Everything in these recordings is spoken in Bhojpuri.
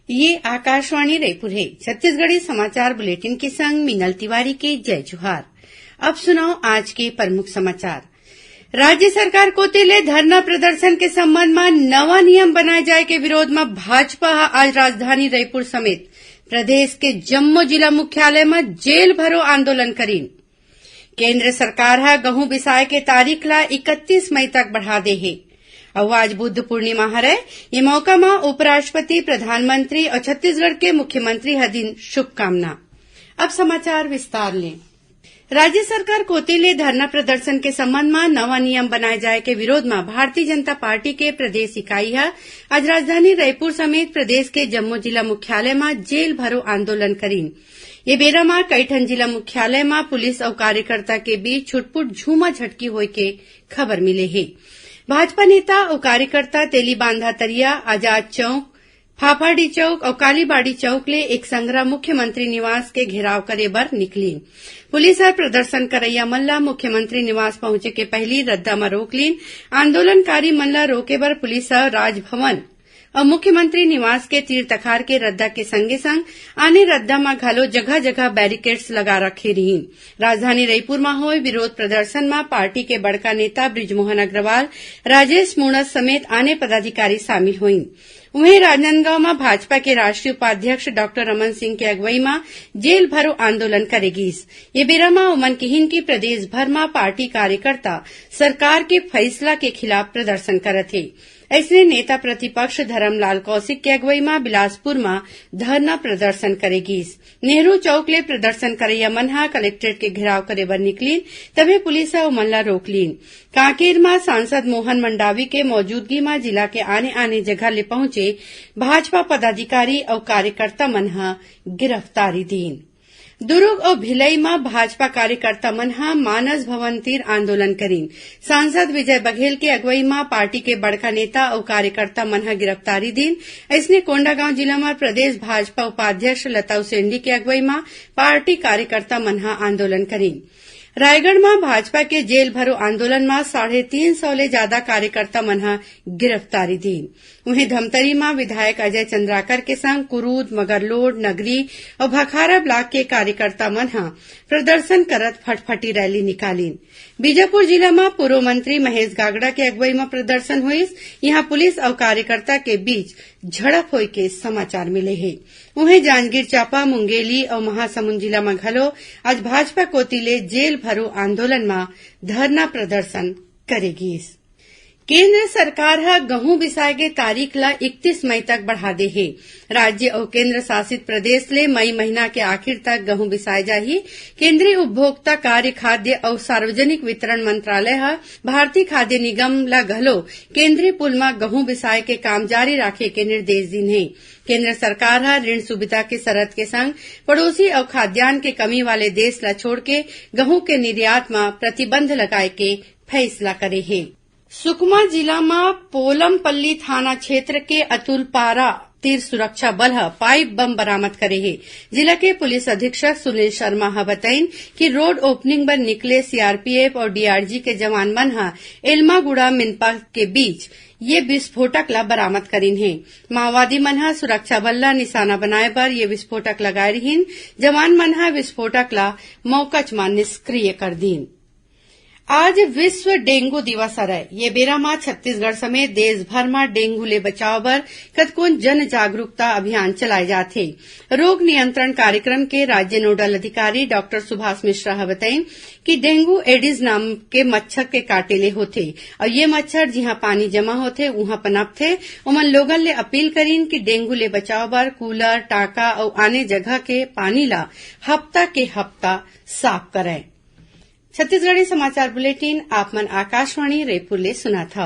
ये आकाशवाणी रायपुर है। छत्तीसगढ़ी समाचार बुलेटिन के संग मीनल तिवारी के जय जोहार। अब सुनाओ आज के प्रमुख समाचार। राज्य सरकार कोतेले धरना प्रदर्शन के संबंध में नवा नियम बनाए जाए के विरोध में भाजपा आज राजधानी रायपुर समेत प्रदेश के जम्मू जिला मुख्यालय में जेल भरो आंदोलन करीन। केंद्र सरकार हा गहूं बिसाए के तारीख ला 31 मई तक बढ़ा दे है। और आज बुद्ध पूर्णिमा हरे। ये मौका में उपराष्ट्रपति, प्रधानमंत्री और छत्तीसगढ़ के मुख्यमंत्री हदिन शुभकामना। अब समाचार विस्तार लें। राज्य सरकार कोतेले धरना प्रदर्शन के संबंध में नवा नियम बनाए जाए के विरोध में भारतीय जनता पार्टी के प्रदेश इकाई आज राजधानी रायपुर समेत प्रदेश के जम्मू जिला मुख्यालय में जेल भरो आंदोलन करीन। ये बेरा में कईठन जिला मुख्यालय में पुलिस और कार्यकर्ता के बीच छुटपुट झूमा झटकी होय के खबर मिले है। भाजपा नेता और कार्यकर्ता तेली बांधा तरिया, आजाद चौक, फाफाडी चौक और कालीबाड़ी चौक ले एक संग्रह मुख्यमंत्री निवास के घेराव करे बर निकलीन। पुलिस और प्रदर्शन करैया मन ला मुख्यमंत्री निवास पहुंचे के पहली रद्दा में रोक लीन। आंदोलनकारी मन ला रोके बर पुलिस और राजभवन और मुख्यमंत्री निवास के तीर तखार के रद्दा के संगे संग आने रद्दा में घलो जगह जगह बैरिकेड्स लगा रखे रहीन। राजधानी रायपुर में होय विरोध प्रदर्शन में पार्टी के बड़का नेता बृजमोहन अग्रवाल, राजेश मूणत समेत आने पदाधिकारी शामिल हुईन। वहीं राजनांदगांव में भाजपा के राष्ट्रीय उपाध्यक्ष डॉक्टर रमन सिंह के अगुवाई में जेल भरो आंदोलन करेगीस। ये बेरा में उमन किहिन की प्रदेश भर में पार्टी कार्यकर्ता सरकार के फैसला के खिलाफ प्रदर्शन करत है। ऐसे नेता प्रतिपक्ष धर्मलाल कौशिक के अगुवाई में बिलासपुर में धरना प्रदर्शन करेगीस। नेहरू चौक ले प्रदर्शन करैया मनहा कलेक्ट्रेट के घेराव करे बर निकलीन, तभी पुलिस उमन रोक लीन। कांकेर में सांसद मोहन मंडावी के मौजूदगी में जिला के आने आने जगह ले पहुंचे भाजपा पदाधिकारी और कार्यकर्ता मनहा गिरफ्तारी दीन। दुर्ग और भिलई में भाजपा कार्यकर्ता मनहा मानस भवन तीर आंदोलन करीन। सांसद विजय बघेल के अगुवाई में पार्टी के बड़का नेता और कार्यकर्ता मनहा गिरफ्तारी दीन। इसने कोंडागांव जिला में प्रदेश भाजपा उपाध्यक्ष लता उसेंडी के अगुवाई में पार्टी कार्यकर्ता मनहा आंदोलन करीन। रायगढ़ में भाजपा के जेल भरो आंदोलन में 350 ले ज्यादा कार्यकर्ता मनहा गिरफ्तारी दीन। वहीं धमतरी में विधायक अजय चंद्राकर के संग कुरूद, मगरलोड, नगरी और भखारा ब्लॉक के कार्यकर्ता मनहा प्रदर्शन करत फटफटी रैली निकालीन। बीजापुर जिला में पूर्व मंत्री महेश गागड़ा के अगुवाई में प्रदर्शन हुई। यहां पुलिस और कार्यकर्ता के बीच झड़प होय के समाचार मिले हैं। वहीं जांजगीर चांपा, मुंगेली और महासमुंद जिला में घलो आज भाजपा कोतिले जेल भरो आंदोलन में धरना प्रदर्शन करेगी। केंद्र सरकार हा गहूं बिसाए के तारीख ला 31 मई तक बढ़ा दे है। राज्य और केंद्र शासित प्रदेश ले मई महीना के आखिर तक गहूं बिसाए जाही। केंद्रीय उपभोक्ता कार्य, खाद्य और सार्वजनिक वितरण मंत्रालय हा भारतीय खाद्य निगम ला घलो केंद्रीय पुल में गहूं बिसाए के काम जारी रखे के निर्देश दिन है। केंद्र सरकार हा ऋण सुविधा के शर्त के संग पड़ोसी और खाद्यान्न के कमी वाले देश ला छोड़ के गहूं के निर्यात में प्रतिबंध लगाए के फैसला करे है। सुकमा जिला में पोलमपल्ली थाना क्षेत्र के अतुलपारा तीर सुरक्षा बल पाइप बम बरामद करे है। जिला के पुलिस अधीक्षक सुनील शर्मा बताइन कि रोड ओपनिंग पर निकले सीआरपीएफ और डीआरजी के जवान मन एलमागुड़ा मिनपा के बीच ये विस्फोटक ला बरामद करीन है। माओवादी मन सुरक्षा बल ला निशाना बनाए पर ये विस्फोटक लगाए रहीन। जवान मन विस्फोटक ला मौकच में निष्क्रिय कर दीन। आज विश्व डेंगू दिवस हरय। ये बेरा में छत्तीसगढ़ समेत देश भर में डेंगू ले बचाव बर कतकोन जन जागरूकता अभियान चलाए जाथे। रोग नियंत्रण कार्यक्रम के राज्य नोडल अधिकारी डॉक्टर सुभाष मिश्रा बताइन कि डेंगू एडिस नाम के मच्छर के काटे ले होथे और ये मच्छर जिहां पानी जमा होथे उहां पनपथे। उमन लोगन ले अपील करीन कि डेंगू ले बचाव बर कूलर, टाका और आने जगह के पानी ला हफ्ता के हफ्ता साफ करें। छत्तीसगढ़ी समाचार बुलेटिन आप मन आकाशवाणी रायपुर ले सुना था।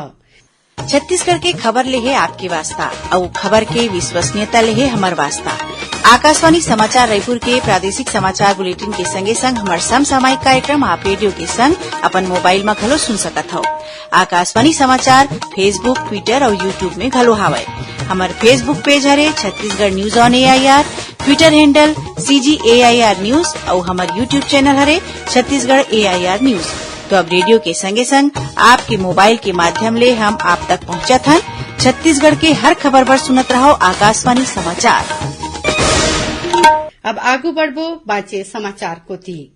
छत्तीसगढ़ के खबर ले है आपके वास्ता और खबर के विश्वसनीयता ले है हमार वास्ता। आकाशवाणी समाचार रायपुर के प्रादेशिक समाचार बुलेटिन के संगे संग हमार समसामयिक कार्यक्रम आप रेडियो के संग अपन मोबाइल में घलो सुन सकत हो। आकाशवाणी समाचार फेसबुक, ट्विटर और यूट्यूब में घलो हावय। हमार फेसबुक पेज हरे Chhattisgarh news on AIR, Twitter handle CGAIR news और हमार यूट्यूब चैनल हरे छत्तीसगढ़ AIR न्यूज। तो अब रेडियो के संगे संग आपके मोबाइल के माध्यम ले हम आप तक पहुंचत हन। छत्तीसगढ़ के हर खबर पर सुनत रहो आकाशवाणी समाचार। अब आगू बढ़बो बाचे समाचार कोती।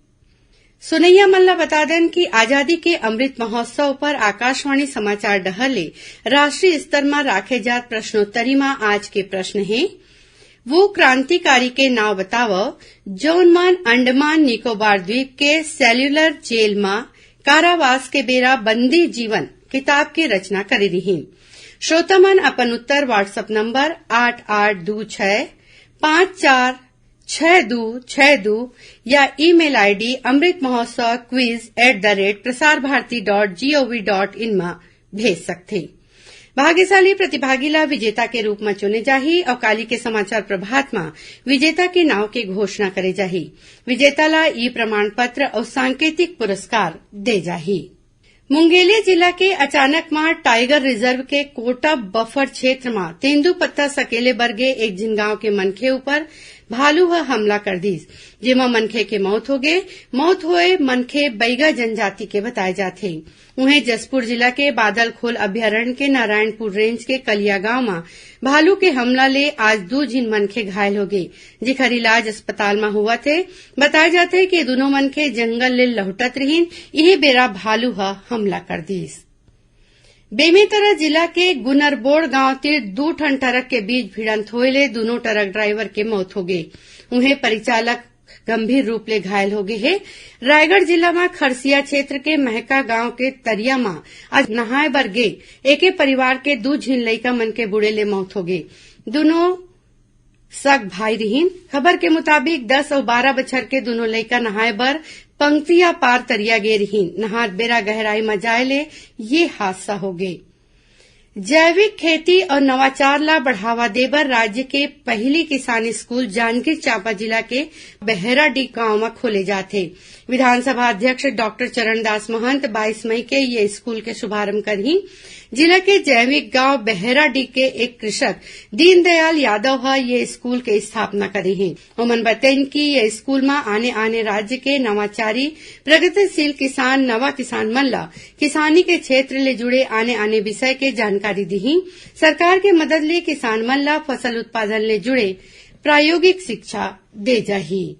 सुनैया मल्ला बता देन कि आजादी के अमृत महोत्सव पर आकाशवाणी समाचार डहले राष्ट्रीय स्तर में राखे जात प्रश्नोत्तरी में आज के प्रश्न है वो क्रांतिकारी के नाव बतावो जौन मन अंडमान निकोबार द्वीप के सेल्यूलर जेल में कारावास के बेरा बंदी जीवन किताब के रचना करे रही। श्रोतामन अपन उत्तर व्हाट्सएप नंबर 8826546262 या email ID Amrit Mahotsav quiz@prasarbarati.gov.in में भेज सकते। भाग्यशाली प्रतिभागी ला विजेता के रूप में चुने जाही और काली के समाचार प्रभात में विजेता के नाव के घोषणा करे जाही। विजेता ला ई प्रमाण पत्र और सांकेतिक पुरस्कार दे जाही। मुंगेली जिला के अचानकमार टाइगर रिजर्व के कोटा बफर क्षेत्र में तेंदुपत्ता सकेले बरगे एक जिन गांव के मनखे ऊपर भालू हमला कर दीस जेमा मनखे के मौत हो गए। मौत हुए मनखे बैगा जनजाति के बताए जाते। उन्हें जसपुर जिला के बादलखोल अभ्यारण्य के नारायणपुर रेंज के कलिया गांव में भालू के हमला ले आज 2 जिन मनखे घायल हो गए जिखर इलाज अस्पताल में हुआ थे। बताए जाते कि दोनों मनखे जंगल ले लहुटत रहीन यही बेरा भालू हमला कर दीस। बेमेतरा जिला के गुनरबोड़ गांव तीर 2 ठन ट्रक के बीच भिड़ंत होए दोनों ट्रक ड्राइवर के मौत हो गई। उन्हें परिचालक गंभीर रूप ले घायल हो गए है। रायगढ़ जिला में खरसिया क्षेत्र के महका गांव के तरिया में आज नहाए बर गे एके परिवार के 2 झिन लइका मन के बुढ़े ले मौत हो गई। दोनों सग भाई रहीन। खबर के मुताबिक 10 और 12 बछर के दोनों लइका नहाए बर पंक्तिया पार तरिया गे रहीन। नहात बेरा गहराई में जाए ले ये हादसा हो गए। जैविक खेती और नवाचार ला बढ़ावा देबर राज्य के पहली किसान स्कूल जांजगीर चांपा जिला के बहेराडीह गांव में खोले जाते। विधानसभा अध्यक्ष डॉक्टर चरणदास महंत 22 मई के ये स्कूल के शुभारंभ करही। जिला के जैविक गांव बहेराडीह के एक कृषक दीनदयाल यादव ये स्कूल के स्थापना करे हैं। उमन बताइन कि ये स्कूल में आने राज्य के नवाचारी प्रगतिशील किसान नवा किसान मन ला किसानी के क्षेत्र ले जुड़े आने विषय के जानकारी दी। सरकार के मदद ले किसान मन ला फसल उत्पादन ले जुड़े प्रायोगिक शिक्षा दे जाही।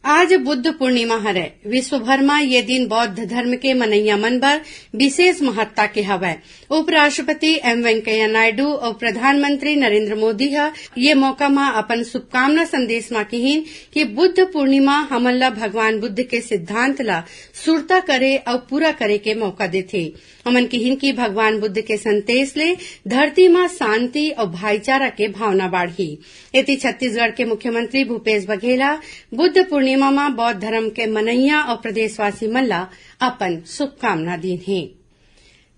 आज बुद्ध पूर्णिमा हरे। विश्व भर में ये दिन बौद्ध धर्म के मनैया मन बर विशेष महत्ता के हवय। उपराष्ट्रपति एम वेंकैया नायडू और प्रधानमंत्री नरेंद्र मोदी ये मौका में अपन शुभकामना संदेश में कहिन कि बुद्ध पूर्णिमा हमन ला भगवान बुद्ध के सिद्धांत ला सुरता करे और पूरा करे के मौका देथे। हमन कहिन कि भगवान बुद्ध के संदेश ले धरती में शांति और भाईचारा के भावना बाढ़ी। एति छत्तीसगढ़ के मुख्यमंत्री भूपेश बघेला बुद्ध पूर्णिमा में बौद्ध धर्म के मनैया और प्रदेशवासी मन ला अपन शुभकामना दी है।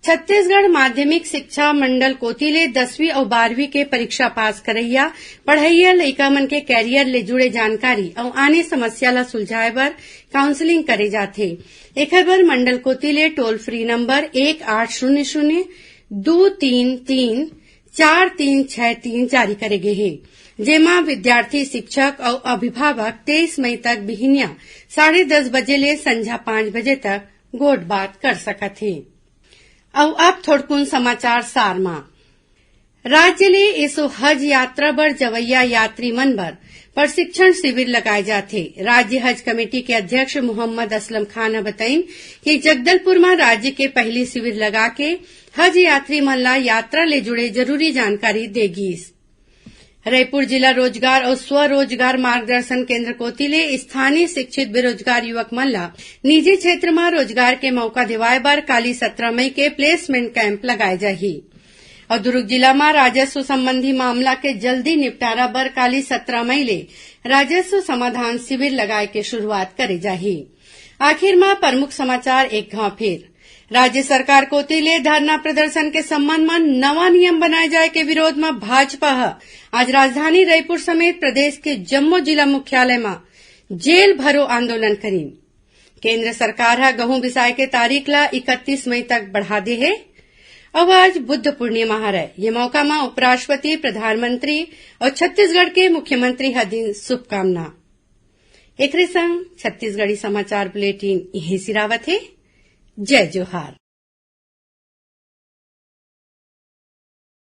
छत्तीसगढ़ माध्यमिक शिक्षा मंडल कोतिले 10वीं और 12वीं के परीक्षा पास करैया पढ़ैया लइका मन के कैरियर ले जुड़े जानकारी और आने समस्या ला सुलझाए बर काउंसलिंग करे जाथे। एकर बर मंडल कोतिले टोल फ्री नंबर 1800-233-4363 जारी करे गे हे जेमा विद्यार्थी शिक्षक और अभिभावक 23 मई तक बिहनिया 10:30 बजे ले संझा 5 बजे तक गोठ बात कर सकत हे। और अब थोड़कुन समाचार सार मा राज्य ले एसो हज यात्रा बर जवैया यात्री मन बर प्रशिक्षण शिविर लगाए जाते। राज्य हज कमेटी के अध्यक्ष मोहम्मद असलम खान ने बताइन कि जगदलपुर में राज्य के पहली शिविर लगा के हज यात्री मन ला यात्रा ले जुड़े जरूरी जानकारी देगी। रायपुर जिला रोजगार और स्वरोजगार मार्गदर्शन केंद्र कोतिले स्थानीय शिक्षित बेरोजगार युवक मन ला निजी क्षेत्र में रोजगार के मौका दिवाए बर काली 17 मई के प्लेसमेंट कैंप लगाए जाही। और दुर्ग जिला में राजस्व संबंधी मामला के जल्दी निपटारा बर काली 17 मई ले राजस्व समाधान शिविर लगाए के शुरुआत करे जाही। आखिर में प्रमुख समाचार एक घाव फिर राज्य सरकार कोतिले धरना प्रदर्शन के संबंध में नवा नियम बनाए जाए के विरोध में भाजपा आज राजधानी रायपुर समेत प्रदेश के जम्मू जिला मुख्यालय में जेल भरो आंदोलन करीन। केंद्र सरकार गहूं बिसाए के तारीख ला 31 मई तक बढ़ा दे है। अब आज बुद्ध पूर्णिमा है। ये मौका में उपराष्ट्रपति प्रधानमंत्री और छत्तीसगढ़ के मुख्यमंत्री दिन शुभकामना। एक संग छत्तीसगढ़ी समाचार बुलेटिन यही सिरावत है। जय जोहार।